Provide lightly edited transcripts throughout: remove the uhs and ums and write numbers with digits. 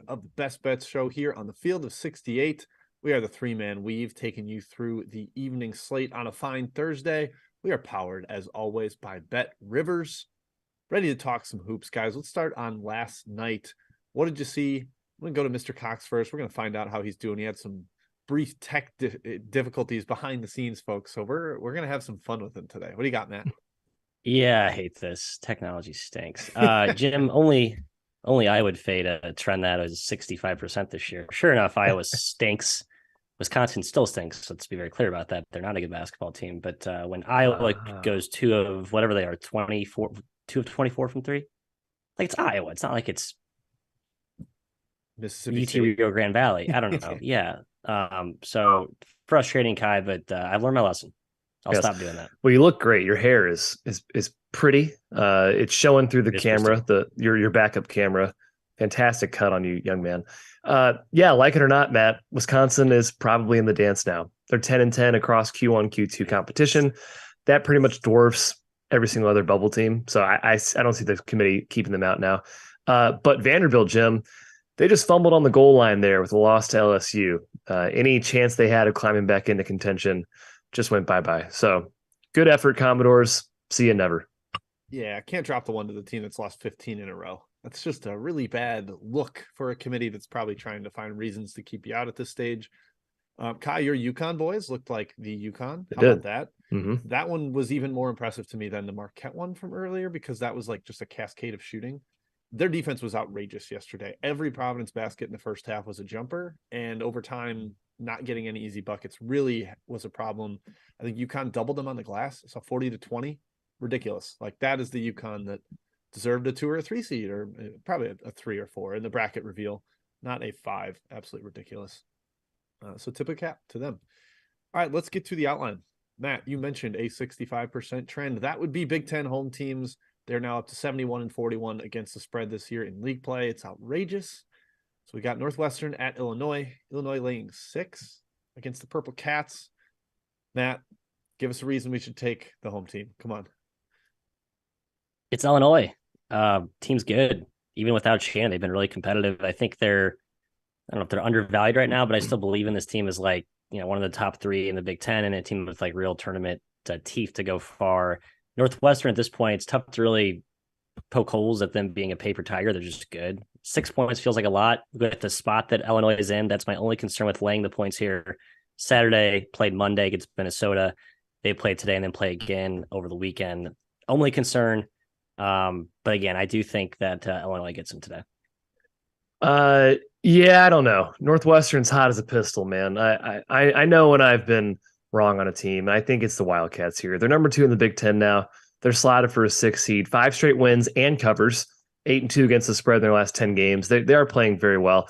Of the Best Bets show here on the field of 68. We are the three-man weave taking you through the evening slate on a fine Thursday. We are powered, as always, by BetRivers. Ready to talk some hoops, guys. Let's start on last night. What did you see? I'm going to go to Mr. Cox first. We're going to find out how he's doing. He had some brief tech difficulties behind the scenes, folks. So we're going to have some fun with him today. What do you got, Matt? Yeah, I hate this. Technology stinks. Jim, only I would fade a trend that was 65% this year. Sure enough, Iowa stinks. Wisconsin still stinks. Let's be very clear about that. They're not a good basketball team. But when Iowa goes 2 of whatever they are, 24, 2 of 24 from 3, like it's Iowa. It's not like it's Mississippi UT State. Rio Grande Valley. I don't know. Yeah. So frustrating, Kai, but I've learned my lesson. I'll stop doing that. Well, you look great. Your hair is pretty. It's showing through the camera, your backup camera. Fantastic cut on you, young man. Yeah, like it or not, Matt, Wisconsin is probably in the dance now. They're 10-10 across Q1, Q2 competition. That pretty much dwarfs every single other bubble team. So I don't see the committee keeping them out now. But Vanderbilt, Jim, they just fumbled on the goal line there with a loss to LSU. Any chance they had of climbing back into contention just went bye-bye. So good effort, Commodores. See you never. Yeah, can't drop the one to the team that's lost 15 in a row. That's just a really bad look for a committee that's probably trying to find reasons to keep you out at this stage. Kai, your UConn boys looked like the UConn. How about that? Mm-hmm. That one was even more impressive to me than the Marquette one from earlier because that was like just a cascade of shooting. Their defense was outrageous yesterday. Every Providence basket in the first half was a jumper, and over time, not getting any easy buckets really was a problem. I think UConn doubled them on the glass, so 40-20. Ridiculous. Like that is the UConn that deserved a 2 or a 3 seed, or probably a 3 or 4 in the bracket reveal, not a 5. Absolutely ridiculous. So tip of cap to them. All right, let's get to the outline. Matt, you mentioned a 65% trend. That would be Big Ten home teams. They're now up to 71-41 against the spread this year in league play. It's outrageous. So we got Northwestern at Illinois. Illinois laying 6 against the Purple Cats. Matt, give us a reason we should take the home team. Come on. It's Illinois. Team's good. Even without Shannon, they've been really competitive. I think I don't know if they're undervalued right now, but I still believe in this team as like, one of the top 3 in the Big Ten and a team with like real tournament teeth to go far. Northwestern at this point, it's tough to really poke holes at them being a paper tiger. They're just good. 6 points feels like a lot with the spot that Illinois is in. That's my only concern with laying the points here. Saturday, played Monday against Minnesota. They played today and then play again over the weekend. Only concern. But again, I do think that Illinois gets them today. Yeah, I don't know. Northwestern's hot as a pistol, man. I know when I've been wrong on a team, and I think it's the Wildcats here. They're number 2 in the Big Ten now. They're slotted for a 6 seed, 5 straight wins and covers, 8-2 against the spread in their last 10 games. They are playing very well.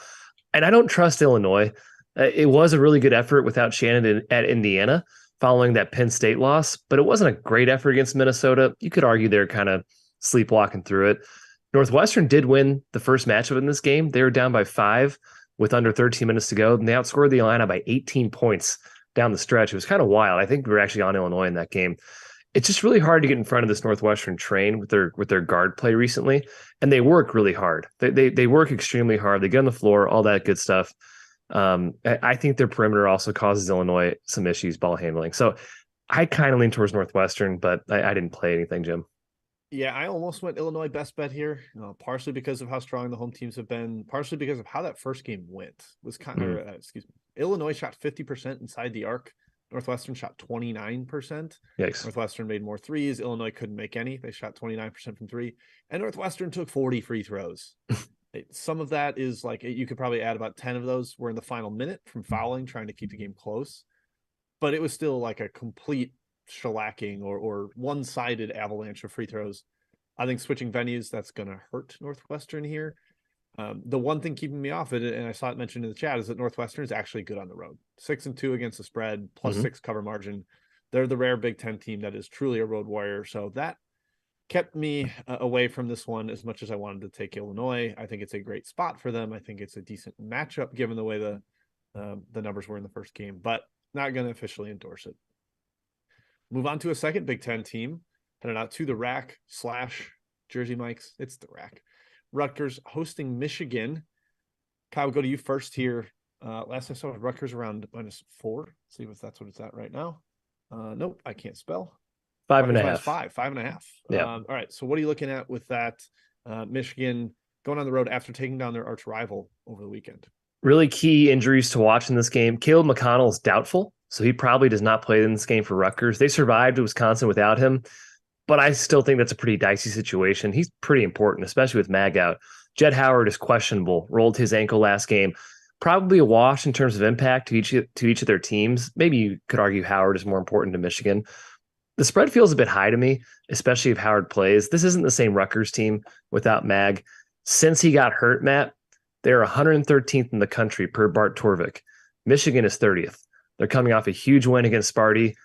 And I don't trust Illinois. It was a really good effort without Shannon at Indiana following that Penn State loss, but it wasn't a great effort against Minnesota. You could argue they're kind of sleepwalking through it. Northwestern did win the first matchup in this game. They were down by 5 with under 13 minutes to go, and they outscored the Illini by 18 points down the stretch. It was kind of wild. I think we were actually on Illinois in that game. It's just really hard to get in front of this Northwestern train with their guard play recently, and they work really hard. They work extremely hard. They get on the floor, all that good stuff. I think their perimeter also causes Illinois some issues ball handling. So I kind of lean towards Northwestern, but I didn't play anything, Jim. Yeah, I almost went Illinois best bet here, partially because of how strong the home teams have been, partially because of how that first game went. Illinois shot 50% inside the arc. Northwestern shot 29%. Yikes. Northwestern made more threes. Illinois couldn't make any. They shot 29% from 3. And Northwestern took 40 free throws. Some of that is like, you could probably add about 10 of those were in the final minute from fouling, trying to keep the game close. But it was still like a complete shellacking or one-sided avalanche of free throws. I think switching venues, that's going to hurt Northwestern here. The one thing keeping me off it, and I saw it mentioned in the chat, is that Northwestern is actually good on the road. 6-2 against the spread, plus 6 cover margin. They're the rare Big Ten team that is truly a road warrior. So that kept me away from this one as much as I wanted to take Illinois. I think it's a great spot for them. I think it's a decent matchup given the way the numbers were in the first game, but not going to officially endorse it. Move on to a second Big Ten team, headed out to the rack / Jersey Mike's. It's the rack. Rutgers hosting Michigan. Kyle, we'll go to you first here. Last I saw Rutgers around -4. See if that's what it's at right now. Nope, I can't spell. 5.5. Five and a half. Yeah. All right. So what are you looking at with that? Michigan going on the road after taking down their arch rival over the weekend. Really key injuries to watch in this game. Caleb McConnell is doubtful, so he probably does not play in this game for Rutgers. They survived Wisconsin without him, but I still think that's a pretty dicey situation. He's pretty important, especially with Mag out. Jed Howard is questionable, rolled his ankle last game. Probably a wash in terms of impact to each of their teams. Maybe you could argue Howard is more important to Michigan. The spread feels a bit high to me, especially if Howard plays. This isn't the same Rutgers team without Mag. Since he got hurt, Matt, they're 113th in the country per Bart Torvik. Michigan is 30th. They're coming off a huge win against Sparty.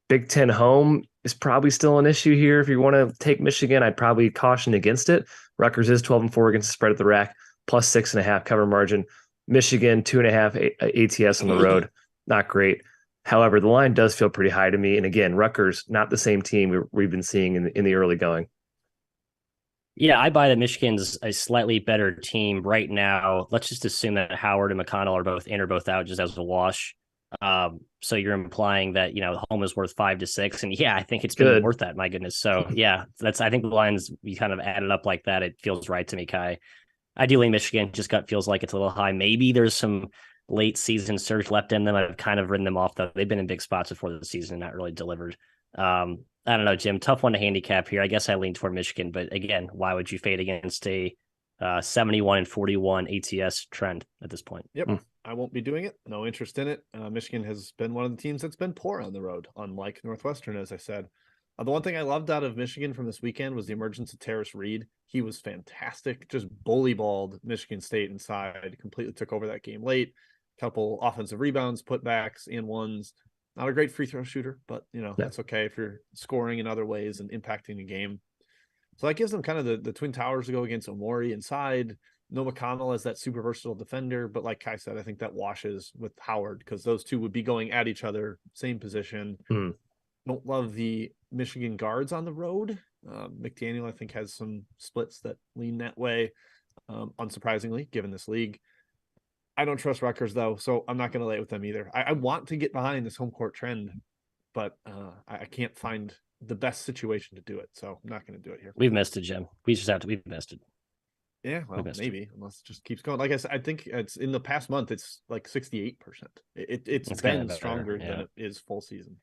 Big Ten home is probably still an issue here. If you want to take Michigan, I'd probably caution against it. Rutgers is 12-4 against the spread at the rack, plus 6.5 cover margin. Michigan, 2.5 ATS on the road. Not great. However, the line does feel pretty high to me. And again, Rutgers, not the same team we've been seeing in the early going. Yeah, I buy that Michigan's a slightly better team right now. Let's just assume that Howard and McConnell are both in or both out just as a wash. So you're implying that, home is worth 5 to 6. And yeah, I think it's been worth that. My goodness. So yeah, I think the lines, you kind of added up like that. It feels right to me, Kai. Ideally, Michigan just feels like it's a little high. Maybe there's some late season surge left in them. I've kind of written them off though. They've been in big spots before the season and not really delivered. I don't know, Jim. Tough one to handicap here. I guess I lean toward Michigan, but again, why would you fade against a 71-41 ATS trend at this point? Yep, I won't be doing it. No interest in it. Michigan has been one of the teams that's been poor on the road, unlike Northwestern, as I said. The one thing I loved out of Michigan from this weekend was the emergence of Terrace Reed. He was fantastic, just bully balled Michigan State inside, completely took over that game late. Couple offensive rebounds, putbacks, and ones. Not a great free throw shooter, but that's okay if you're scoring in other ways and impacting the game. So that gives them kind of the twin towers to go against Omori inside. No McConnell as that super versatile defender, but like Kai said, I think that washes with Howard because those two would be going at each other, same position. Don't love the Michigan guards on the road. McDaniel, I think, has some splits that lean that way, unsurprisingly, given this league. I don't trust Rutgers, though, so I'm not going to lay it with them either. I want to get behind this home court trend, but I can't find the best situation to do it, so I'm not going to do it here. We've missed it, Jim. We've missed it. Yeah, well, maybe, unless it just keeps going. Like I said, I think it's in the past month, it's like 68%. It's been stronger than it is full season.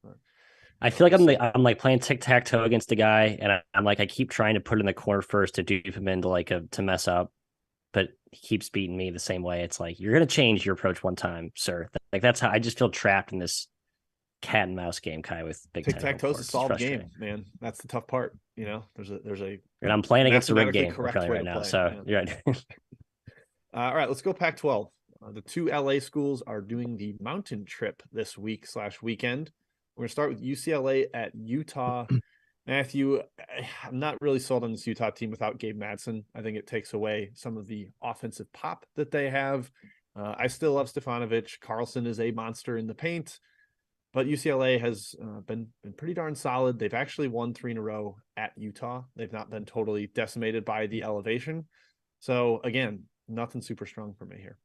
I feel like I'm like playing tic-tac-toe against a guy, and I'm like, I keep trying to put in the corner first to dupe him into to mess up. But he keeps beating me the same way. It's like, you're going to change your approach one time, sir. Like, that's how I just feel trapped in this cat and mouse game, Kai, with Big Ten. Tic-tac-toe is a solved game, man. That's the tough part. There's a and I'm playing against a rigged game right now. So you're right. All right, let's go Pac-12. The two LA schools are doing the mountain trip this week/weekend. We're going to start with UCLA at Utah. Matthew, I'm not really sold on this Utah team without Gabe Madsen. I think it takes away some of the offensive pop that they have. I still love Stefanovic. Carlson is a monster in the paint, but UCLA has been pretty darn solid. They've actually won 3 in a row at Utah. They've not been totally decimated by the elevation. So again, nothing super strong for me here.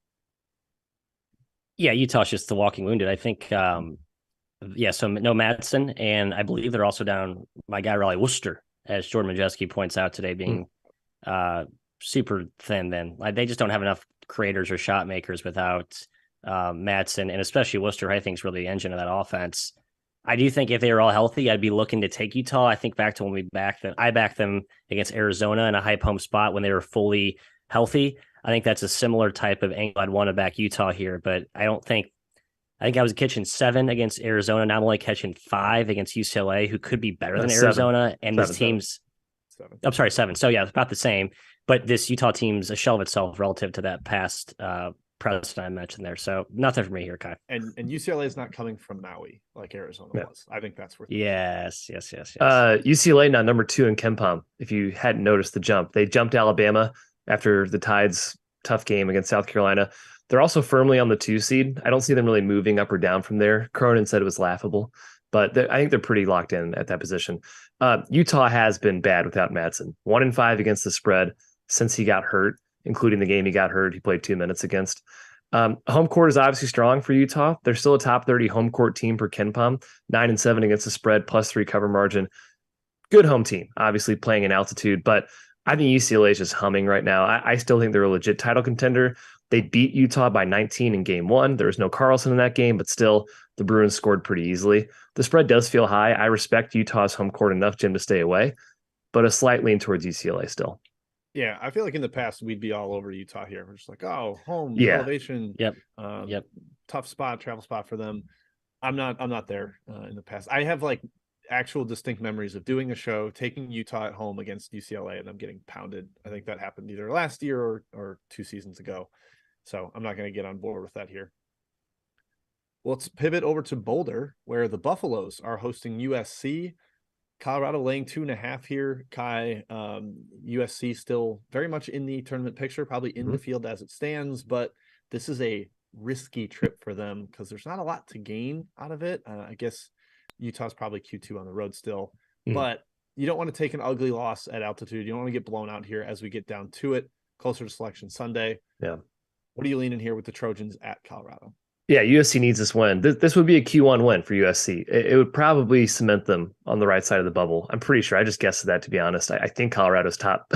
Yeah, Utah's just the walking wounded. I think so no Madsen, and I believe they're also down my guy Riley Worcester, as Jordan Majeski points out today, being super thin. Then they just don't have enough creators or shot makers without Madsen, and especially Worcester, I think, is really the engine of that offense. I do think if they were all healthy, I'd be looking to take Utah. I think back to when I backed them against Arizona in a hype home spot when they were fully healthy. I think that's a similar type of angle I'd want to back Utah here, but I think I was catching 7 against Arizona. Now I'm only catching 5 against UCLA, who could be better than Arizona. 7. And this team's 7. I'm sorry, 7. So yeah, it's about the same. But this Utah team's a shell of itself relative to that past precedent I mentioned there. So nothing for me here, Kai. And UCLA is not coming from Maui like Arizona was. I think that's worth it. Yes. UCLA now number 2 in KenPom. If you hadn't noticed the jump, they jumped Alabama after the Tide's tough game against South Carolina. They're also firmly on the 2 seed. I don't see them really moving up or down from there. Cronin said it was laughable, but I think they're pretty locked in at that position. Utah has been bad without Madsen. 1-5 against the spread since he got hurt including the game he got hurt. He played 2 minutes against. Home court is obviously strong for Utah. They're still a top 30 home court team per KenPom, 9-7 against the spread, +3 cover margin. Good home team, obviously playing in altitude, but I think UCLA is just humming right now. I still think they're a legit title contender. They beat Utah by 19 in game 1. There was no Carlson in that game, but still the Bruins scored pretty easily. The spread does feel high. I respect Utah's home court enough, Jim, to stay away, but a slight lean towards UCLA still. Yeah, I feel like in the past we'd be all over Utah here. We're just like, oh, home elevation, tough spot, travel spot for them. I'm not there in the past. I have like actual distinct memories of doing a show, taking Utah at home against UCLA, and I'm getting pounded. I think that happened either last year or 2 seasons ago. So I'm not going to get on board with that here. Well, let's pivot over to Boulder, where the Buffaloes are hosting USC. Colorado laying 2.5 here. Kai, USC still very much in the tournament picture, probably in the field as it stands, but this is a risky trip for them because there's not a lot to gain out of it. I guess Utah's probably Q2 on the road still, but you don't want to take an ugly loss at altitude. You don't want to get blown out here as we get down to it, closer to Selection Sunday. Yeah. What are you leaning here with the Trojans at Colorado? Yeah, USC needs this win. This would be a Q1 win for USC. It would probably cement them on the right side of the bubble. I'm pretty sure. I just guessed that, to be honest. I think Colorado's top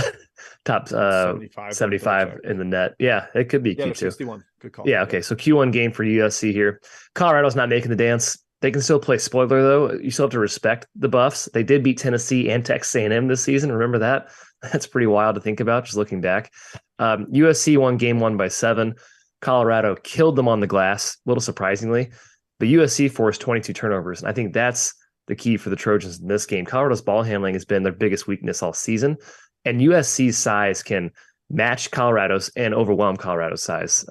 75 in the net. Yeah, it could be Q2. 61. Good call. Yeah, okay. So Q1 game for USC here. Colorado's not making the dance. They can still play spoiler, though. You still have to respect the Buffs. They did beat Tennessee and Texas A&M this season. Remember that? That's pretty wild to think about, just looking back. USC won game 1 by 7. Colorado killed them on the glass, a little surprisingly. But USC forced 22 turnovers. And I think that's the key for the Trojans in this game. Colorado's ball handling has been their biggest weakness all season. And USC's size can match Colorado's and overwhelm Colorado's size.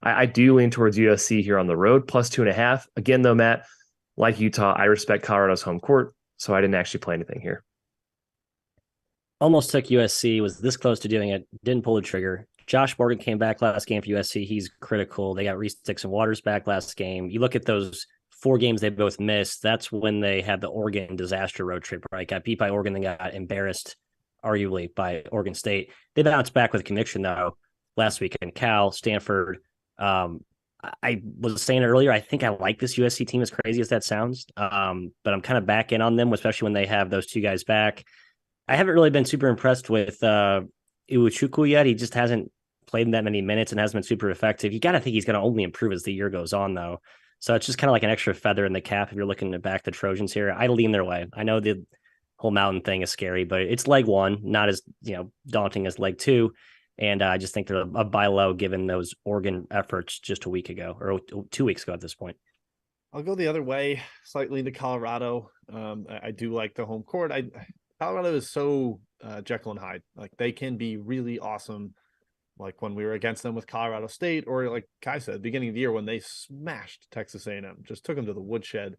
I do lean towards USC here on the road, +2.5. Again, though, Matt, like Utah, I respect Colorado's home court, so I didn't actually play anything here. Almost took USC, was this close to doing it, didn't pull the trigger. Josh Morgan came back last game for USC. He's critical. They got Reese Dixon Waters back last game. You look at those 4 games they both missed. That's when they had the Oregon disaster road trip, right? Got beat by Oregon, then got embarrassed, arguably, by Oregon State. They bounced back with conviction, though, last weekend. Cal, Stanford. I was saying earlier, I think I like this USC team, as crazy as that sounds. But I'm kind of back in on them, especially when they have those 2 guys back. I haven't really been super impressed with Iwuchukwu yet. He just hasn't played in that many minutes and hasn't been super effective. You got to think he's going to only improve as the year goes on, though. So it's just kind of like an extra feather in the cap if you're looking to back the Trojans here. I lean their way. I know the whole mountain thing is scary, but it's leg 1, not as daunting as leg 2. And I just think they're a buy low given those Oregon efforts just a week ago or 2 weeks ago at this point. I'll go the other way, slightly into Colorado. I do like the home court. Colorado is so Jekyll and Hyde. Like, they can be really awesome. Like when we were against them with Colorado State, or like Kai said, beginning of the year when they smashed Texas A&M, just took them to the woodshed.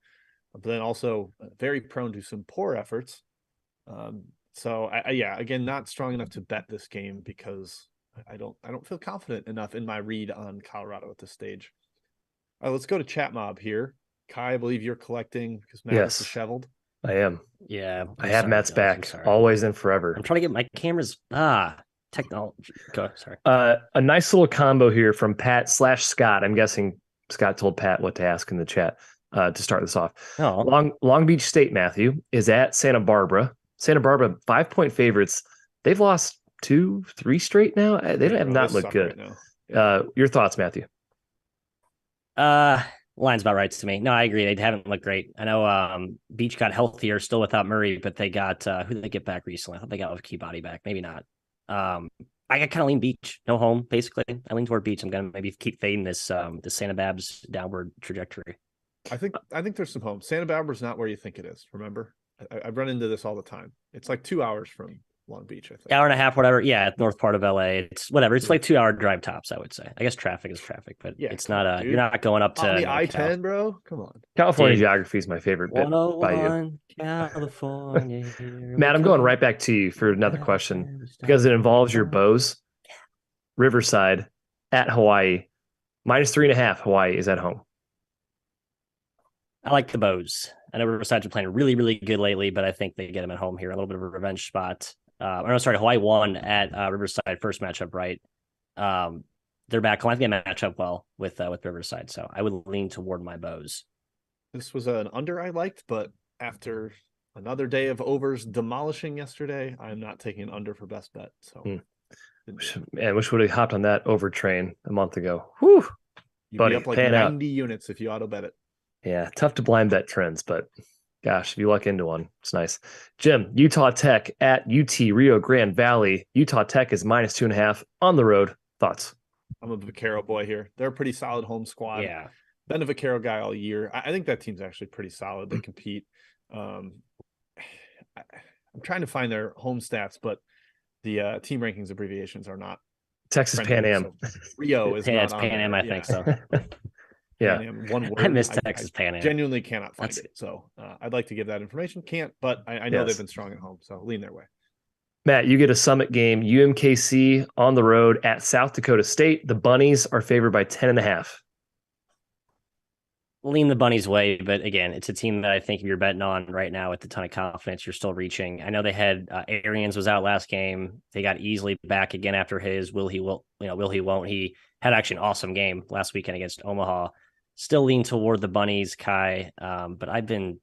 But then also very prone to some poor efforts. So again, not strong enough to bet this game because I don't feel confident enough in my read on Colorado at this stage. All right, let's go to Chat Mob here. Kai, I believe you're collecting because Matt is disheveled. I am. Yeah. I have Matt's back, always and forever. I'm trying to get my cameras. Technology. Go. Sorry. A nice little combo here from Pat/Scott. I'm guessing Scott told Pat what to ask in the chat to start this off. Oh. Long Beach State, Matthew, is at Santa Barbara. Santa Barbara, 5-point favorites. They've lost 2-3 straight now. They have not looked good. Right, your thoughts, Matthew? Line's about right to me. No, I agree. They haven't looked great. I know Beach got healthier, still without Murray, but they got who did they get back recently? I thought they got Key-Body back. Maybe not. I kind of lean Beach, no home, basically. I lean toward Beach. I'm gonna maybe keep fading this Santa Babs downward trajectory. I think there's some home. Santa Barbara's not where you think it is. Remember, I've run into this all the time. It's like 2 hours from Long Beach, I think. Hour and a half, whatever. Yeah, north part of LA. It's whatever. It's like 2 hour drive tops, I would say. I guess traffic is traffic, but it's not you're not going up to the I-10, bro. Come on. California geography is Riverside bit by you. California. Matt, I'm going right back to you for another question because it involves your bows. Riverside at Hawaii, -3.5. Hawaii is at home. I like the Bows. I know Riverside's been playing really, really good lately, but I think they get them at home here. A little bit of a revenge spot. Hawaii won at Riverside first matchup, right? Their back line, I think they match up well with Riverside. So I would lean toward my Bows. This was an under I liked, but after another day of overs demolishing yesterday, I'm not taking an under for best bet. So, man, wish would have hopped on that over train a month ago. Whew, you'd buddy, be up like paying 90 out. units if you auto bet it. Yeah, tough to blind bet trends, but gosh, if you luck into one, it's nice. Jim, Utah Tech at UT Rio Grande Valley. Utah Tech is -2.5 on the road. Thoughts? I'm a Vaquero boy here. They're a pretty solid home squad. Yeah. Been a Vaquero guy all year. I think that team's actually pretty solid. They compete. I'm trying to find their home stats, but the team rankings abbreviations are not Texas friendly, Pan Am. so Rio is not it's on Pan there. Am, I think so. Yeah. Pan Am, one word. I miss Texas Pan Am. Genuinely cannot find it. So I'd like to give that information. Can't, but I know they've been strong at home. So lean their way. Matt, you get a Summit game. UMKC on the road at South Dakota State. The Bunnies are favored by 10.5. Lean the Bunnies' way, but again, it's a team that I think if you're betting on right now with a ton of confidence, you're still reaching. I know they had Arians was out last game. They got easily back again after his will he won't. He had actually an awesome game last weekend against Omaha. Still lean toward the Bunnies, Kai, but I've been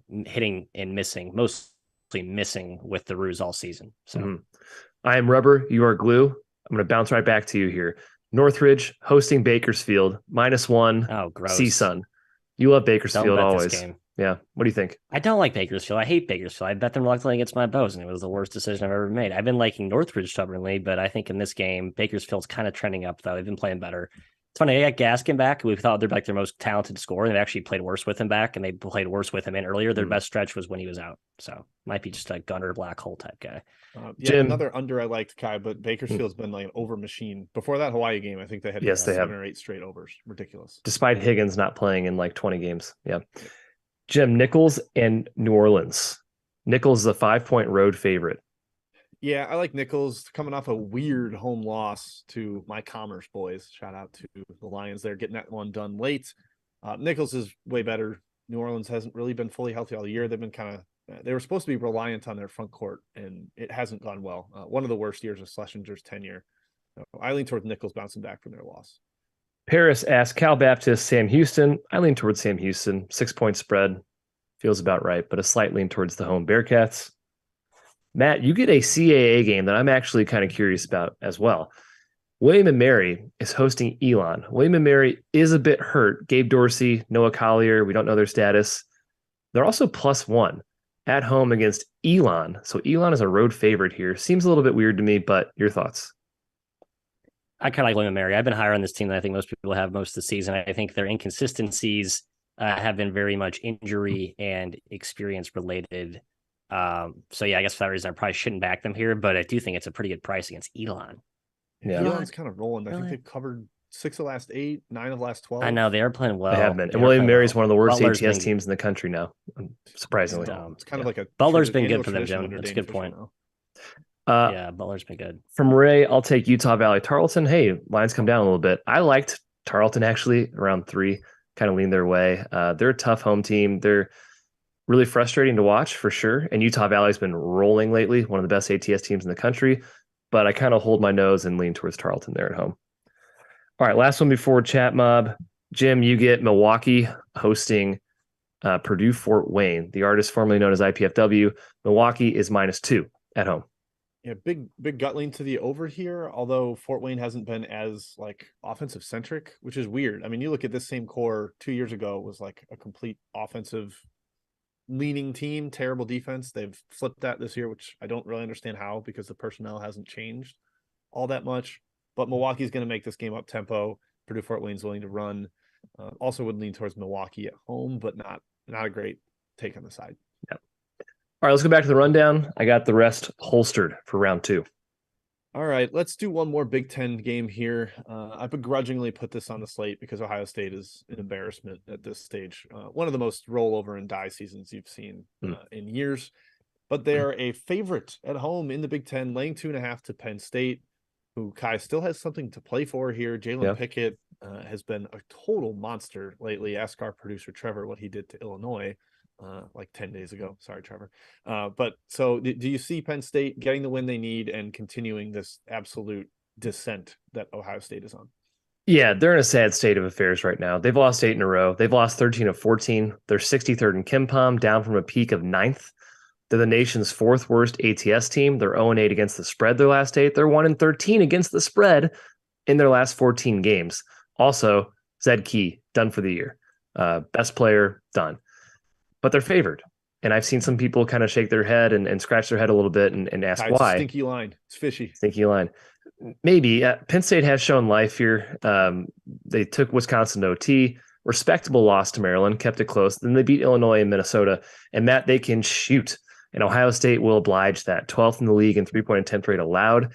hitting and missing, mostly missing with the Roos all season. So I am rubber, you are glue. I'm going to bounce right back to you here. Northridge hosting Bakersfield -1. Oh, gross. CSUN. You love Bakersfield always. This game. Yeah. What do you think? I don't like Bakersfield. I hate Bakersfield. I bet them reluctantly against my Bows, and it was the worst decision I've ever made. I've been liking Northridge stubbornly, but I think in this game, Bakersfield's kind of trending up, though. They've been playing better. It's funny. They got Gaskin back. We thought they're like their most talented scorer. They've actually played worse with him back, and they played worse with him in earlier. Their best stretch was when he was out. So might be just a gunner black hole type guy. Jim, another under I liked, Kai, but Bakersfield's been like an over machine. Before that Hawaii game, I think they had they 7 have. or 8 straight overs. Ridiculous. Despite Higgins not playing in like 20 games. Yeah. Jim, Nichols and New Orleans. Nichols is a 5-point road favorite. Yeah, I like Nichols coming off a weird home loss to my Commerce boys. Shout out to the Lions there, getting that one done late. Nichols is way better. New Orleans hasn't really been fully healthy all year. They've been they were supposed to be reliant on their front court, and it hasn't gone well. One of the worst years of Schlesinger's tenure. So I lean towards Nichols bouncing back from their loss. Paris asks Cal Baptist, Sam Houston. I lean towards Sam Houston. 6-point spread. Feels about right, but a slight lean towards the home Bearcats. Matt, you get a CAA game that I'm actually kind of curious about as well. William and Mary is hosting Elon. William and Mary is a bit hurt. Gabe Dorsey, Noah Collier, we don't know their status. They're also +1 at home against Elon. So Elon is a road favorite here. Seems a little bit weird to me, but your thoughts? I kind of like William and Mary. I've been higher on this team than I think most people have most of the season. I think their inconsistencies have been very much injury and experience related. So yeah, I guess for that reason, I probably shouldn't back them here, but I do think it's a pretty good price against Elon. Yeah, Elon's kind of rolling. I think they've covered 6 of the last 8, 9 of the last 12. I know they are playing well. They have been. And William and Mary is one of the worst Butler's ATS teams in the country now, surprisingly. It's kind of like a Butler's been good for them, Jim. That's a good point. Yeah, Butler's been good. From Ray, I'll take Utah Valley Tarleton. Hey, lines come down a little bit. I liked Tarleton actually around 3, kind of lean their way. They're a tough home team. They're really frustrating to watch for sure. And Utah Valley's been rolling lately, one of the best ATS teams in the country. But I kind of hold my nose and lean towards Tarleton there at home. All right, last one before Chat Mob. Jim, you get Milwaukee hosting Purdue Fort Wayne, the artist formerly known as IPFW. Milwaukee is -2 at home. Yeah, big gut lean to the over here, although Fort Wayne hasn't been as like offensive centric, which is weird. I mean, you look at this same core 2 years ago was like a complete offensive leaning team, terrible defense. They've flipped that this year, which I don't really understand how, because the personnel hasn't changed all that much. But Milwaukee's going to make this game up tempo. Purdue Fort Wayne's willing to run. Also would lean towards Milwaukee at home, but not a great take on the side. Yep. All right, let's go back to the rundown. I got the rest holstered for round 2. All right, let's do one more Big Ten game here. I begrudgingly put this on the slate because Ohio State is an embarrassment at this stage. One of the most rollover and die seasons you've seen in years. But they're a favorite at home in the Big Ten, laying 2.5 to Penn State, who Kai still has something to play for here. Jalen Pickett has been a total monster lately. Ask our producer Trevor what he did to Illinois like 10 days ago. Sorry, Trevor. But so do you see Penn State getting the win they need and continuing this absolute descent that Ohio State is on. Yeah, they're in a sad state of affairs right now. They've lost 8 in a row. They've lost 13 of 14. They're 63rd in KenPom, down from a peak of 9th. They're the nation's 4th worst ATS team. They're 0-8 against the spread their last 8. They're 1-13 against the spread in their last 14 games. Also, Zed Key, done for the year. Best player, done. But they're favored. And I've seen some people kind of shake their head and scratch their head a little bit and ask why. Stinky line. It's fishy. Stinky line. Maybe. Penn State has shown life here. They took Wisconsin to OT. Respectable loss to Maryland, kept it close. Then they beat Illinois and Minnesota. And that they can shoot. And Ohio State will oblige that. 12th in the league in three-point attempt rate allowed.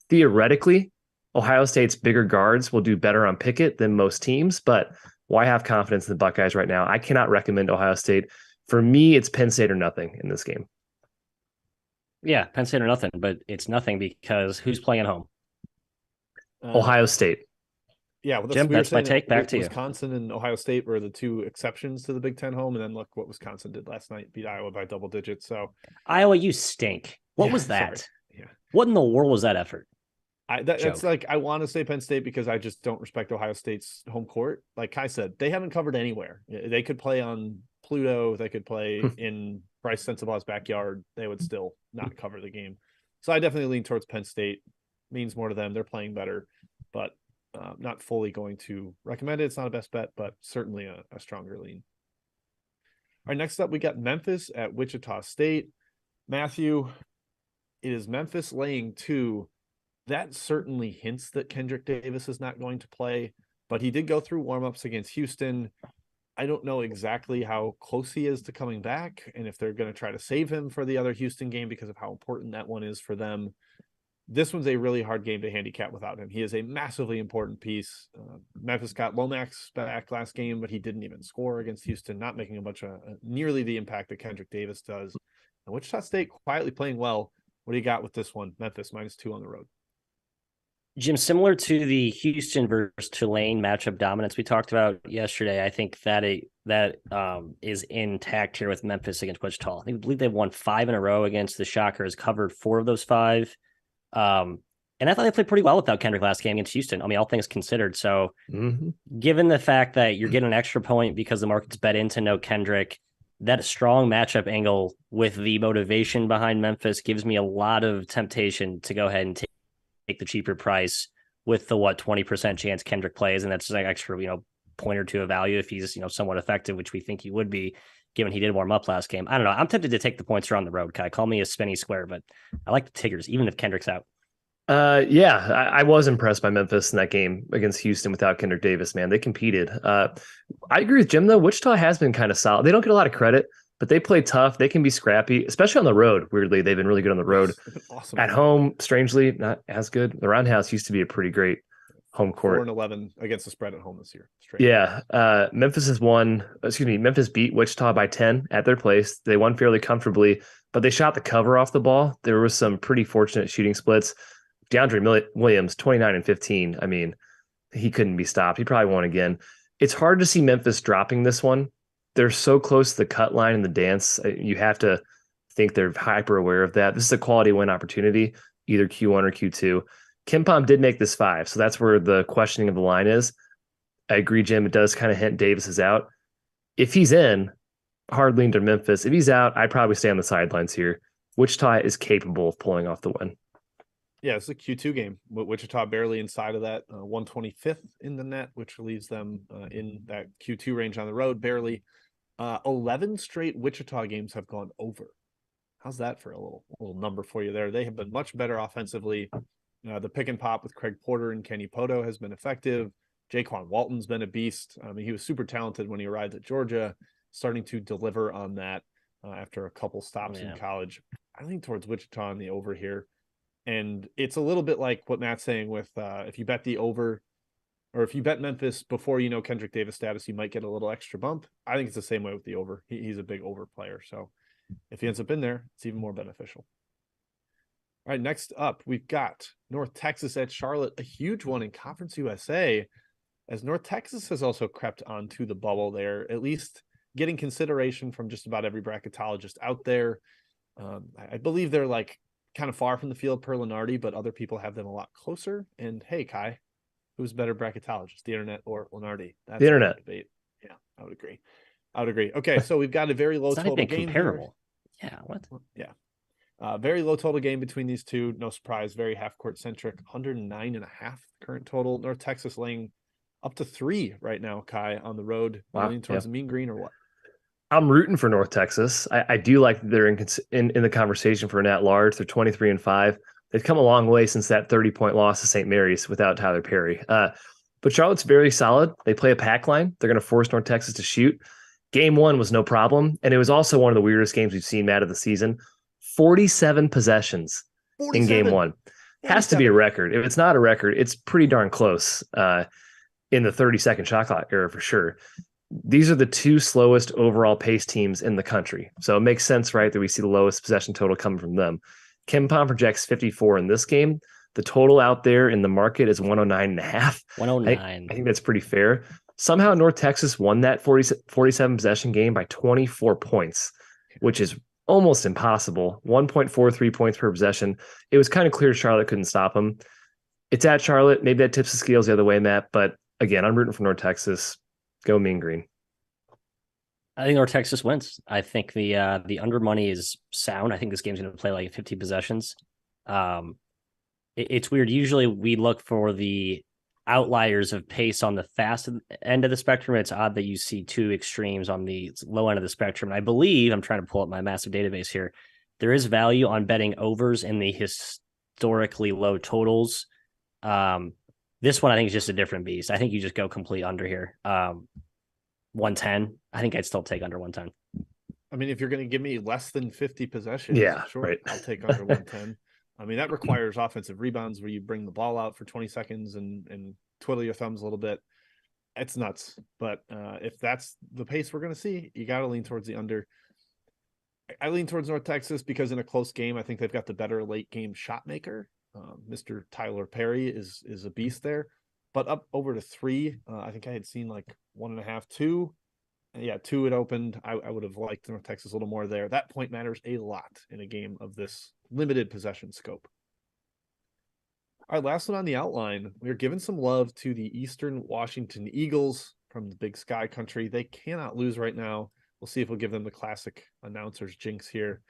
Theoretically, Ohio State's bigger guards will do better on Pickett than most teams. But why have confidence in the Buckeyes right now? I cannot recommend Ohio State. For me, it's Penn State or nothing in this game. Yeah, Penn State or nothing, but it's nothing because who's playing at home? Ohio State. Yeah, well, Jim, that's my take. Back to you. Wisconsin and Ohio State were the two exceptions to the Big Ten home, and then look what Wisconsin did last night, beat Iowa by double digits. So Iowa, you stink. What was that? Sorry. Yeah. What in the world was that effort? That's like, I want to say Penn State because I just don't respect Ohio State's home court. Like Kai said, they haven't covered anywhere. They could play on Pluto. They could play in Bryce Sensabaugh's backyard. They would still not cover the game. So I definitely lean towards Penn State. Means more to them. They're playing better, but not fully going to recommend it. It's not a best bet, but certainly a stronger lean. All right, next up, we got Memphis at Wichita State. Matthew, it is Memphis laying 2. That certainly hints that Kendrick Davis is not going to play, but he did go through warmups against Houston. I don't know exactly how close he is to coming back and if they're going to try to save him for the other Houston game because of how important that one is for them. This one's a really hard game to handicap without him. He is a massively important piece. Memphis got Lomax back last game, but he didn't even score against Houston, not making a bunch of nearly the impact that Kendrick Davis does. And Wichita State quietly playing well. What do you got with this one? Memphis -2 on the road. Jim, similar to the Houston versus Tulane matchup dominance we talked about yesterday, I think that is intact here with Memphis against Wichita. I believe they've won 5 in a row against the Shockers, covered 4 of those 5. And I thought they played pretty well without Kendrick last game against Houston. I mean, all things considered. So given the fact that you're getting an extra point because the market's bet into no Kendrick, that strong matchup angle with the motivation behind Memphis gives me a lot of temptation to go ahead and take the cheaper price with the 20% chance Kendrick plays, and that's just like extra point or two of value if he's somewhat effective, which we think he would be given he did warm up last game. I don't know. I'm tempted to take the points around the road. Kai, call me a spinny square, but I like the Tigers even if Kendrick's out. I was impressed by Memphis in that game against Houston without Kendrick Davis. Man, they competed. I agree with Jim though. Wichita has been kind of solid. They don't get a lot of credit, but they play tough. They can be scrappy, especially on the road. Weirdly, they've been really good on the road. Awesome. At home, strengely, not as good. The Roundhouse used to be a pretty great home court. 4-11 against the spread at home this year. Straight. Yeah. Memphis beat Wichita by 10 at their place. They won fairly comfortably, but they shot the cover off the ball. There was some pretty fortunate shooting splits. DeAndre Williams, 29 and 15. I mean, he couldn't be stopped. He probably won again. It's hard to see Memphis dropping this one. They're so close to the cut line in the dance. You have to think they're hyper aware of that. This is a quality win opportunity, either Q1 or Q2. KenPom did make this 5, so that's where the questioning of the line is. I agree, Jim. It does kind of hint Davis is out. If he's in, hard lean to Memphis. If he's out, I'd probably stay on the sidelines here. Wichita is capable of pulling off the win. Yeah, it's a Q2 game. Wichita barely inside of that, 125th in the net, which leaves them in that Q2 range on the road, barely. 11 straight Wichita games have gone over. How's that for a little number for you there? They have been much better offensively. The pick and pop with Craig Porter and Kenny Poto has been effective. Jaquan Walton's been a beast. I mean, he was super talented when he arrived at Georgia, starting to deliver on that after a couple stops in college. I lean towards Wichita on the over here. And it's a little bit like what Matt's saying with if you bet the over, or if you bet Memphis before you know Kendrick Davis status, you might get a little extra bump. I think it's the same way with the over. He's a big over player. So if he ends up in there, it's even more beneficial. All right, next up, we've got North Texas at Charlotte, a huge one in Conference USA, as North Texas has also crept onto the bubble there, at least getting consideration from just about every bracketologist out there. I believe they're like kind of far from the field per Lenardi, but other people have them a lot closer. And hey, Kai, who's better bracketologist, the internet or Lenardi? That's the internet. Debate. Yeah, I would agree. Okay, so we've got a very low total game comparable. Here. Yeah, what? Yeah. Very low total game between these two. No surprise, very half-court centric. 109.5 current total. North Texas laying up to 3 right now, Kai, on the road. Wow. Leaning towards the mean green or what? I'm rooting for North Texas. I do like that they're in the conversation for an at-large. They're 23-5. They've come a long way since that 30-point loss to St. Mary's without Tyler Perry. But Charlotte's very solid. They play a pack line. They're going to force North Texas to shoot. Game 1 was no problem, and it was also one of the weirdest games we've seen, Matt, of the season. 47 possessions 47. In Game 1. 47. Has to be a record. If it's not a record, it's pretty darn close in the 30-second shot clock era for sure. These are the 2 slowest overall pace teams in the country. So it makes sense, right, that we see the lowest possession total coming from them. KenPom projects 54 in this game. The total out there in the market is 109.5. 109. I think that's pretty fair. Somehow North Texas won that 47 possession game by 24 points, which is almost impossible. 1.43 points per possession. It was kind of clear Charlotte couldn't stop them. It's at Charlotte. Maybe that tips the scales the other way, Matt. But again, I'm rooting for North Texas. Go mean green. I think North Texas wins. I think the under money is sound. I think this game's going to play like 50 possessions. It's weird. Usually we look for the outliers of pace on the fast end of the spectrum. It's odd that you see 2 extremes on the low end of the spectrum. And I believe, I'm trying to pull up my massive database here, there is value on betting overs in the historically low totals. This one, I think, is just a different beast. I think you just go complete under here. 110. I think I'd still take under 110. I mean, if you're going to give me less than 50 possessions, sure, right. I'll take under 110. I mean, that requires offensive rebounds where you bring the ball out for 20 seconds and twiddle your thumbs a little bit. It's nuts. But if that's the pace we're going to see, you got to lean towards the under. I lean towards North Texas because in a close game, I think they've got the better late game shot maker. Mr. Tyler Perry is a beast there, but up over to 3. I think I had seen like 1.5, 2. Yeah, 2 had opened. I would have liked North Texas a little more there. That point matters a lot in a game of this limited possession scope. All right, last one on the outline. We're giving some love to the Eastern Washington Eagles from the Big Sky Country. They cannot lose right now. We'll see if we'll give them the classic announcer's jinx here.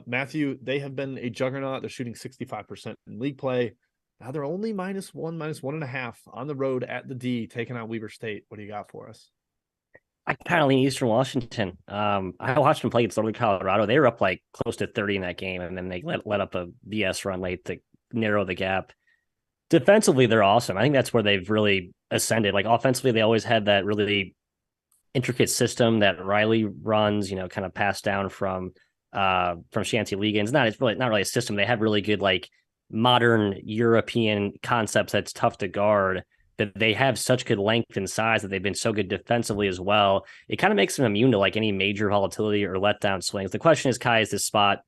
Matthew, they have been a juggernaut. They're shooting 65% in league play. Now they're only -1, -1.5 on the road at the D, taking on Weber State. What do you got for us? I kind of lean Eastern Washington. I watched them play against Northern Colorado. They were up like close to 30 in that game, and then they let up a BS run late to narrow the gap. Defensively, they're awesome. I think that's where they've really ascended. Like offensively, they always had that really intricate system that Riley runs, kind of passed down from Shanty Legans. It's not really a system. They have really good like modern European concepts that's tough to guard, but they have such good length and size that they've been so good defensively as well. It kind of makes them immune to like any major volatility or letdown swings. The question is, Kai, is this spot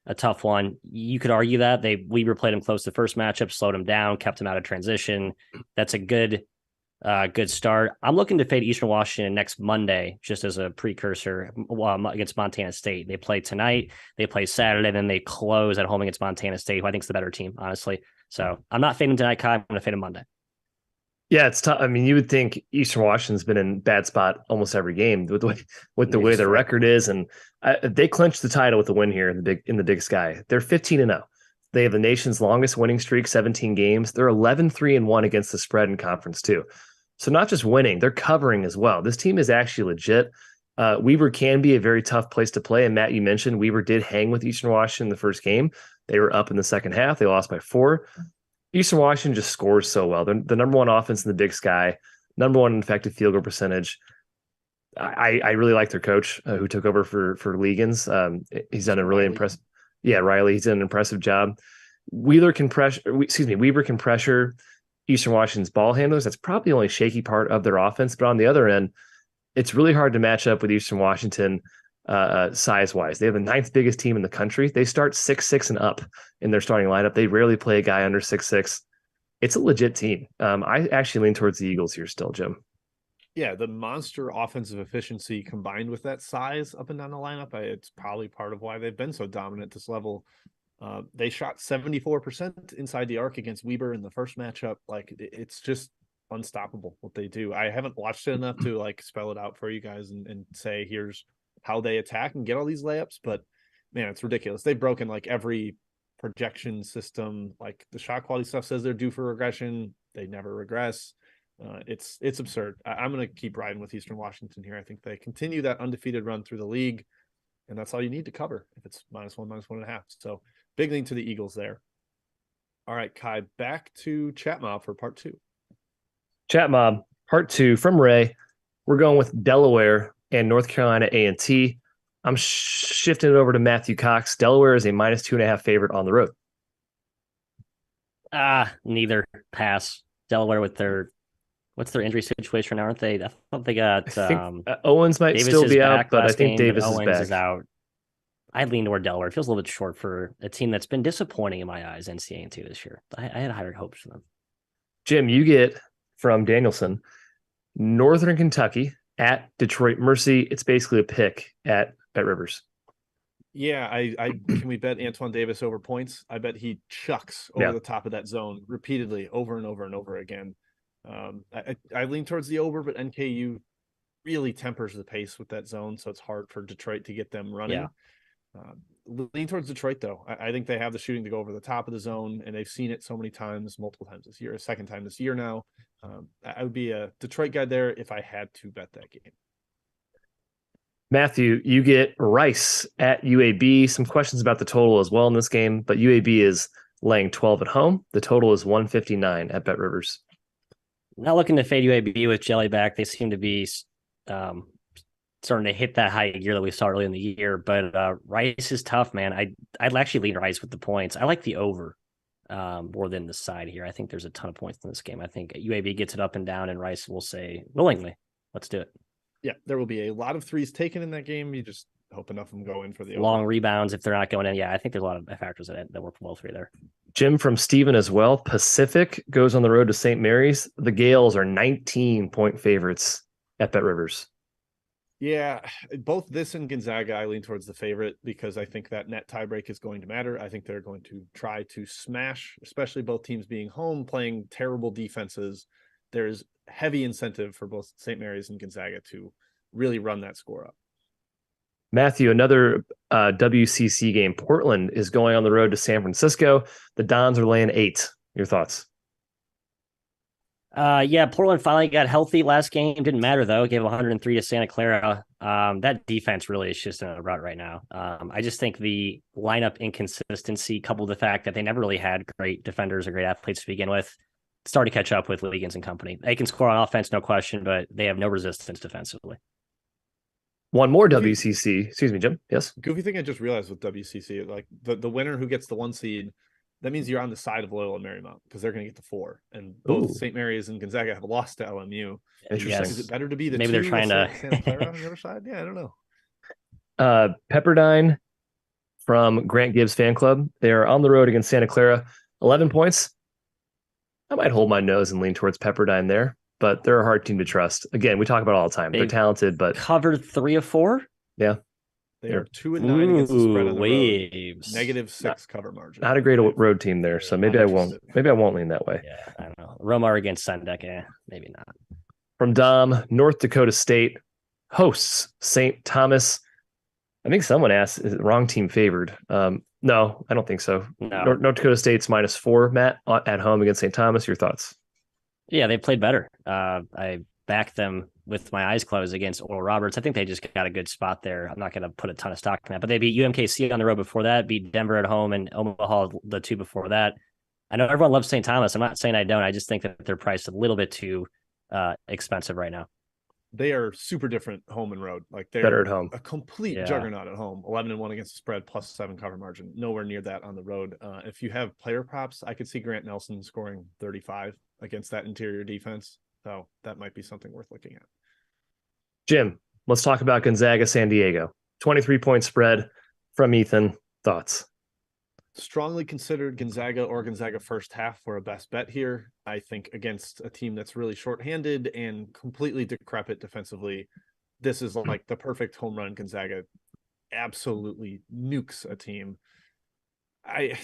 a tough one? You could argue that Weber played him close the first matchup, slowed him down, kept him out of transition. That's a good start. I'm looking to fade Eastern Washington next Monday, just as a precursor against Montana State. They play tonight, they play Saturday, then they close at home against Montana State, who I think is the better team, honestly. So I'm not fading tonight, Kai. I'm going to fade him Monday. Yeah, it's tough. I mean, you would think Eastern Washington's been in bad spot almost every game with the way their record is, and they clinched the title with a win here in the Big Sky. They're 15-0. They have the nation's longest winning streak, 17 games. They're 11-3-1 against the spread in conference too. So not just winning, they're covering as well. This team is actually legit. Weber can be a very tough place to play. And Matt, you mentioned Weber did hang with Eastern Washington in the first game. They were up in the second half. They lost by 4. Eastern Washington just scores so well. They're the number 1 offense in the Big Sky, number 1 in effective field goal percentage. I really like their coach who took over for Legans. He's done a really impressive. Yeah, Riley. He's done an impressive job. Weber can pressure Eastern Washington's ball handlers. That's probably the only shaky part of their offense. But on the other end, it's really hard to match up with Eastern Washington size-wise. They have the 9th biggest team in the country. They start 6'6" and up in their starting lineup. They rarely play a guy under 6'6". It's a legit team. I actually lean towards the Eagles here still, Jim. Yeah, the monster offensive efficiency combined with that size up and down the lineup, it's probably part of why they've been so dominant at this level. They shot 74% inside the arc against Weber in the first matchup. Like it's just unstoppable what they do. I haven't watched it enough to like spell it out for you guys and say here's how they attack and get all these layups, but man, it's ridiculous. They've broken like every projection system. Like the shot quality stuff says they're due for regression. They never regress. It's absurd. I'm going to keep riding with Eastern Washington here. I think they continue that undefeated run through the league, and that's all you need to cover if it's -1, -1.5. So big lean to the Eagles there. All right, Kai, back to Chat Mob for part 2. Chat Mob, part 2 from Ray. We're going with Delaware and North Carolina A&T. I'm shifting it over to Matthew Cox. Delaware is a -2.5 favorite on the road. Neither. Pass. Delaware with what's their injury situation now? Aren't they? I thought they got Owens might Davis still be out, but I think game, Davis Owens is back. Is out. I lean toward Delaware. It feels a little bit short for a team that's been disappointing in my eyes, NCAA this year. I had higher hopes for them. Jim, you get from Danielson, Northern Kentucky at Detroit Mercy. It's basically a pick at BetRivers. Yeah, I can we bet Antoine Davis over points? I bet he chucks over the top of that zone repeatedly over and over and over again. I lean towards the over, but NKU really tempers the pace with that zone, so it's hard for Detroit to get them running. Lean towards Detroit, though. I think they have the shooting to go over the top of the zone, and they've seen it so many times, multiple times this year, a second time this year now. I would be a Detroit guy there if I had to bet that game. Matthew, you get Rice at UAB. Some questions about the total as well in this game, but UAB is laying 12 at home. The total is 159 at BetRivers. Not looking to fade UAB with Jelly back. They seem to be starting to hit that high gear that we saw early in the year, but Rice is tough, man. I'd actually lean Rice with the points. I like the over more than the side here. I think there's a ton of points in this game. I think UAB gets it up and down, and Rice will say willingly, let's do it. Yeah, there will be a lot of threes taken in that game. You just hope enough of them go in for the long rebounds if they're not going in. Yeah, I think there's a lot of factors that work from all three there. Jim from Steven as well. Pacific goes on the road to St. Mary's. The Gales are 19-point favorites at BetRivers. Yeah, both this and Gonzaga, I lean towards the favorite because I think that net tiebreak is going to matter. I think they're going to try to smash, especially both teams being home, playing terrible defenses. There's heavy incentive for both St. Mary's and Gonzaga to really run that score up. Matthew, another WCC game. Portland is going on the road to San Francisco. The Dons are laying 8. Your thoughts? Portland finally got healthy last game. Didn't matter, though. Gave 103 to Santa Clara. That defense really is just in a rut right now. I just think the lineup inconsistency, coupled with the fact that they never really had great defenders or great athletes to begin with, started to catch up with Liggins and company. They can score on offense, no question, but they have no resistance defensively. One more WCC. Excuse me, Jim. Yes. Goofy thing I just realized with WCC, like the winner who gets the 1 seed, that means you're on the side of Loyola Marymount because they're going to get the 4. And both St. Mary's and Gonzaga have lost to LMU. Interesting. Yes. Is it better to be the maybe they're trying to Santa Clara on the other side? Yeah, I don't know. Pepperdine from Grant Gibbs fan club. They are on the road against Santa Clara. 11 points. I might hold my nose and lean towards Pepperdine there, but they're a hard team to trust. Again, we talk about it all the time. They're talented, but covered 3 of 4. Yeah. They are 2-9 against the spread on the waves. road. -6 cover margin. Not a great road team there, so maybe I won't. Maybe I won't lean that way. Yeah, I don't know. Romar against Sendek, maybe not. From Dom, North Dakota State hosts St. Thomas. I think someone asked, is it wrong team favored? No, I don't think so. No. North Dakota State's -4, Matt, at home against St. Thomas. Your thoughts? Yeah, they played better. I backed them with my eyes closed against Oral Roberts. I think they just got a good spot there. I'm not going to put a ton of stock in that, but they beat UMKC on the road before that, beat Denver at home, and Omaha the 2 before that. I know everyone loves St. Thomas. I'm not saying I don't. I just think that they're priced a little bit too expensive right now. They are super different home and road. Like they're better at home. A complete juggernaut at home. 11-1 against the spread, +7 cover margin. Nowhere near that on the road. If you have player props, I could see Grant Nelson scoring 35 against that interior defense. So that might be something worth looking at. Jim, let's talk about Gonzaga, San Diego. 23-point spread from Ethan. Thoughts? Strongly considered Gonzaga or Gonzaga first half for a best bet here. I think against a team that's really shorthanded and completely decrepit defensively, this is like the perfect home run. Gonzaga absolutely nukes a team.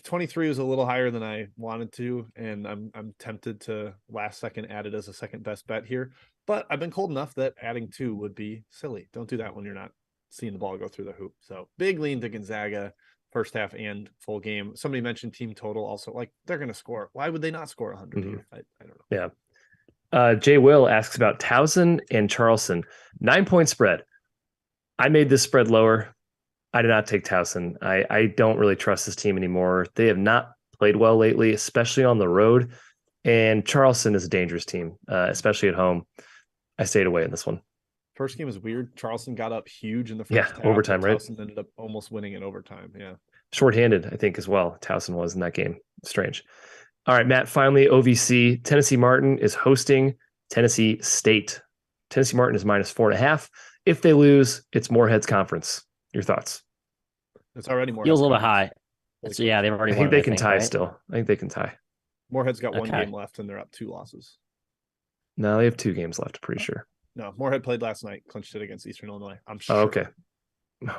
23 was a little higher than I wanted to, and I'm tempted to last second add it as a second best bet here. But I've been cold enough that adding 2 would be silly. Don't do that when you're not seeing the ball go through the hoop. So big lean to Gonzaga, first half and full game. Somebody mentioned team total also. Like, they're going to score. Why would they not score 100 here? I don't know. Yeah. Jay Will asks about Towson and Charleston. 9-point spread. I made this spread lower. I did not take Towson. I don't really trust this team anymore. They have not played well lately, especially on the road. And Charleston is a dangerous team, especially at home. I stayed away in this one. First game was weird. Charleston got up huge in the first half. Overtime, right? Towson ended up almost winning in overtime. Yeah. Shorthanded, I think, as well. Towson was in that game. Strange. All right, Matt, finally, OVC. Tennessee Martin is hosting Tennessee State. Tennessee Martin is -4.5. If they lose, it's Moorhead's conference. Your thoughts? It's already more. Feels a little bit high. So, yeah, they've already. I think they can tie still. I think they can tie. Moorhead's got one game left, and they're up 2 losses. No, they have 2 games left. Pretty sure. No, Moorhead played last night, clinched it against Eastern Illinois. I'm sure. Oh, okay,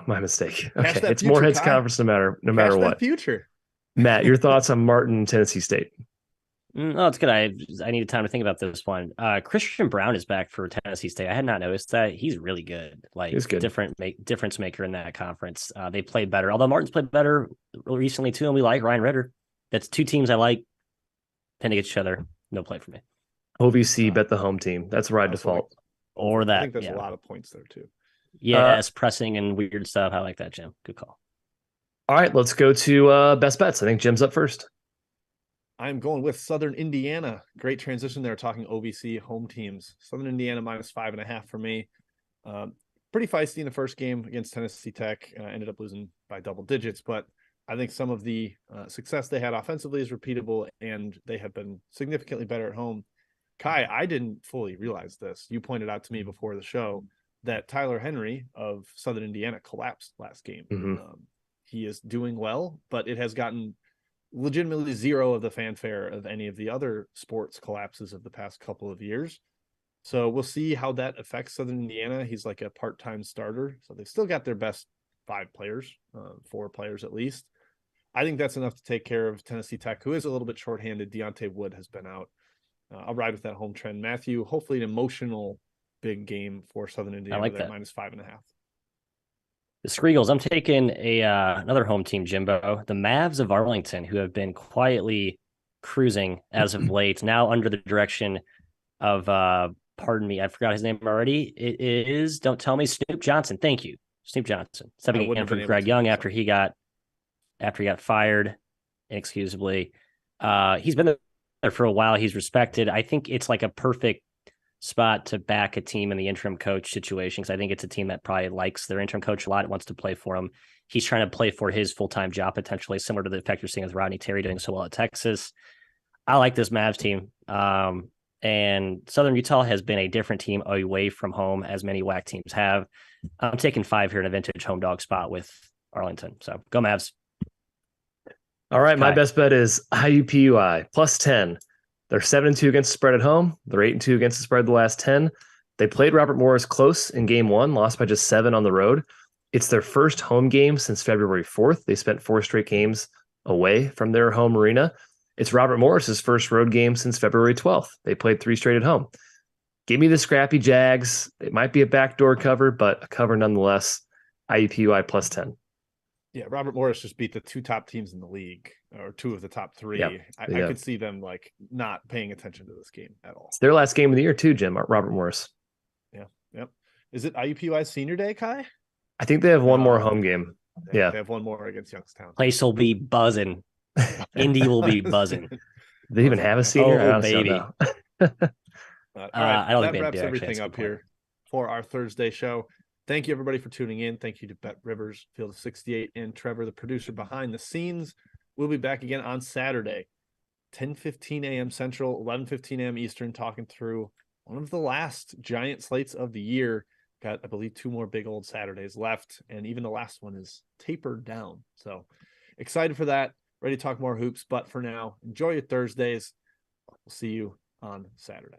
my mistake. Cash Okay, it's future, Moorhead's Kai. conference no matter what. Future. Matt, your thoughts on Martin, Tennessee State? Oh, it's good. I needed time to think about this one. Christian Brown is back for Tennessee State. I had not noticed that. He's really good. Like, he's good. Difference maker in that conference. They played better. Although Martin's played better recently too, and we like Ryan Ritter. That's 2 teams I like playing against each other. No play for me. OVC bet the home team. That's where I default. Or that. I think there's a lot of points there too. Yes, pressing and weird stuff. I like that, Jim. Good call. All right, let's go to best bets. I think Jim's up first. I'm going with Southern Indiana. Great transition there, talking OVC home teams. Southern Indiana -5.5 for me. Pretty feisty in the first game against Tennessee Tech. Ended up losing by double digits, but I think some of the success they had offensively is repeatable, and they have been significantly better at home. Kai, I didn't fully realize this. You pointed out to me before the show that Tyler Henry of Southern Indiana collapsed last game. Mm-hmm. He is doing well, but it has gotten legitimately zero of the fanfare of any of the other sports collapses of the past couple of years. So we'll see how that affects Southern Indiana. He's like a part-time starter. So they've still got their best 5 players, 4 players at least. I think that's enough to take care of Tennessee Tech, who is a little bit shorthanded. Deontay Wood has been out. I'll ride with that home trend. Matthew, hopefully an emotional big game for Southern Indiana. I like that. -5.5. The Screagles, I'm taking another home team, Jimbo. The Mavs of Arlington, who have been quietly cruising as of late, now under the direction of, pardon me, I forgot his name already. It is, don't tell me, Snoop Johnson. Thank you, Snoop Johnson. Stepping in for Greg Young after he got fired inexcusably. He's been there for a while. He's respected. I think it's like a perfect spot to back a team in the interim coach situation, because I think it's a team that probably likes their interim coach a lot, wants to play for him. He's trying to play for his full-time job, potentially similar to the effect you're seeing with Rodney Terry doing so well at Texas. I like this Mavs team. And Southern Utah has been a different team away from home, as many WAC teams have. I'm taking 5 here in a vintage home dog spot with Arlington. So go Mavs. All right, my best bet is IUPUI +10. They're 7-2 against the spread at home. They're 8-2 against the spread the last 10. They played Robert Morris close in game 1, lost by just 7 on the road. It's their first home game since February 4th. They spent 4 straight games away from their home arena. It's Robert Morris's first road game since February 12th. They played 3 straight at home. Give me the scrappy Jags. It might be a backdoor cover, but a cover nonetheless. IUPUI +10. Yeah, Robert Morris just beat the 2 top teams in the league, or 2 of the top 3. Yep. I could see them like not paying attention to this game at all. It's their last game of the year too, Jim. Robert Morris. Yeah. Yep. Is it IUPUI's senior day, Kai? I think they have one more home game. Yeah. They have one more against Youngstown. Place will be buzzing. Indy will be buzzing. Do they even have a senior? Oh, baby. All right, I don't think that they wraps do, everything actually. up here for our Thursday show. Thank you, everybody, for tuning in. Thank you to BetRivers, Field of 68, and Trevor, the producer behind the scenes. We'll be back again on Saturday, 10:15 a.m. Central, 11:15 a.m. Eastern, talking through one of the last giant slates of the year. Got, I believe, 2 more big old Saturdays left, and even the last one is tapered down. So excited for that. Ready to talk more hoops. But for now, enjoy your Thursdays. We'll see you on Saturday.